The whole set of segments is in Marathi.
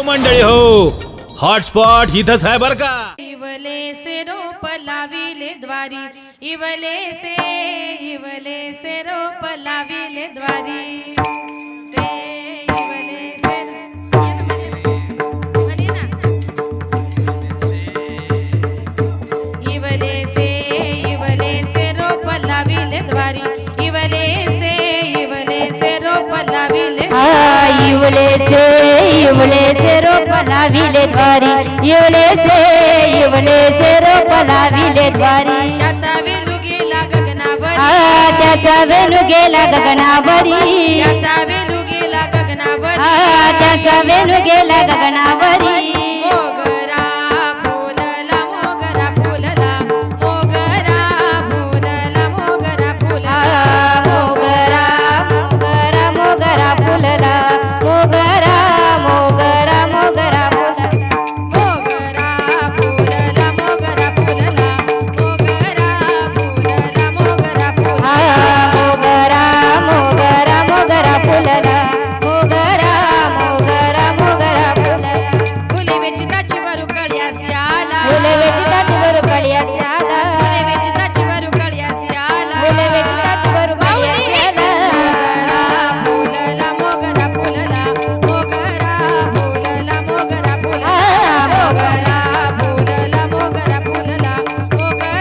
मंडळी हो, हॉटस्पॉट इथंच आहे बर का. इवले से रोप लाविले द्वारी, इवले से रोप लाविले द्वारी. से इवले से म्हणे ना. इवले से रोप लाविले द्वारी, इवले से रोप लाविले. इवले से रोप लाविले द्वारी, इवले से रोप लाविले द्वारी. त्याचा वेलू गेला गगनावरी, त्याचा वेणू गेला गगनावरी, त्याचा वेलू गेला गगनावरी. त्याचा वेणू गेला गगनावरी. मोगरा फुलला, मोगरा फुलला, मोगरा फुलला, मोगरा फुलला. मोगरा मोगरा मोगरा फुलला, मोगरा मोगरा मोगरा फुलला. मोगरा फुलला, मोगरा फुलला, मोगरा फुलला, मोगरा फुलला. मोगरा मोगरा मोगरा फुलला, मोगरा मोगरा मोगरा फुलला. फुले वेचिताची वरू कळ्यासी आला, फुले वेचिताची वरू कळ्यासी आला, फुले वेचिताची वरू कळ्यासी आला. फुले वेचिताची वरू कळ्यासी आला. मोगरा फुलला, मोगरा फुलला, मोगरा फुलला, मोगरा फुलला. मोगरा फुलला, मोगरा फुलला, मोगरा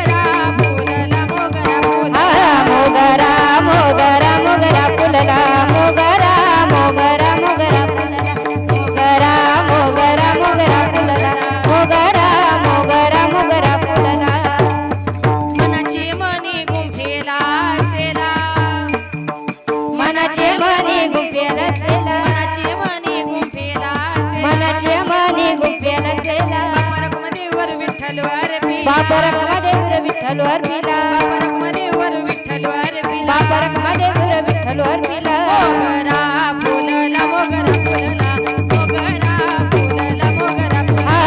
फुलला, मोगरा फुलला. मोगरा मोगरा मोगरा फुलला, मोगरा मोगरा मोगरा फुलला, मोगरा मोगरा मोगरा फुलला, मोगरा मोगरा मोगरा फुलला. मनाचे मनी गुंफेला असेला, मनाचे मनी गुंफेला सेला, मनाचे मनी गुंफेला असेला. मनाचे मनी गुंफेला सेला. बापरकमदेवर विठ्ठल अर्पिला, बापरकमदेवर विठ्ठल अर्पिला, बापरकमदेवर विठ्ठल अर्पिला. बापरकमदेवर विठ्ठल अर्पिला. मोगरा फुलला, मोगरा फुलला, मोगरा फुलला, मोगरा फुलला.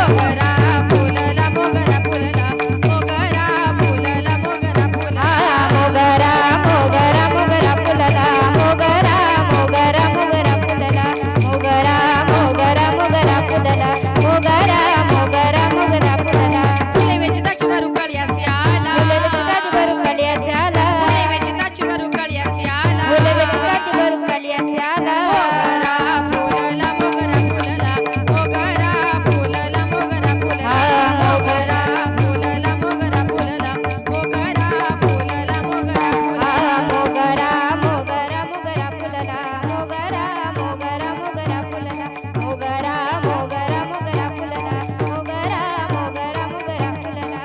मोगरा फुलला, मोगरा फुलला, मोगरा फुलला, मोगरा फुलला. मोगरा मोगरा मोगरा फुलला, मोगरा मोगरा मोगरा फुलला, मोगरा मोगरा मोगरा फुलला, मोगरा मोगरा मोगरा फुलला. फुले वेचिताची वरू कळ्यासी आला, फुले वेचिताची वरू कळ्यासी आला, फुले वेचिताची वरू कळ्यासी आला. फुले वेचिताची वरू कळ्यासी आला. मोगरा फुलला, मोगरा फुलला, मोगरा फुलला, मोगरा फुलला. मोगरा फुलला, मोगरा फुलला, मोगरा फुलला, मोगरा फुलला. मोगरा मोगरा मोगरा फुलला, मोगरा मोगरा मोगरा फुलला, मोगरा मोगरा मोगरा फुलला, मोगरा मोगरा मोगरा फुलला.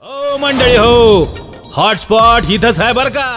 हो मंडळी हो, हॉटस्पॉट इथंच आहे बर का.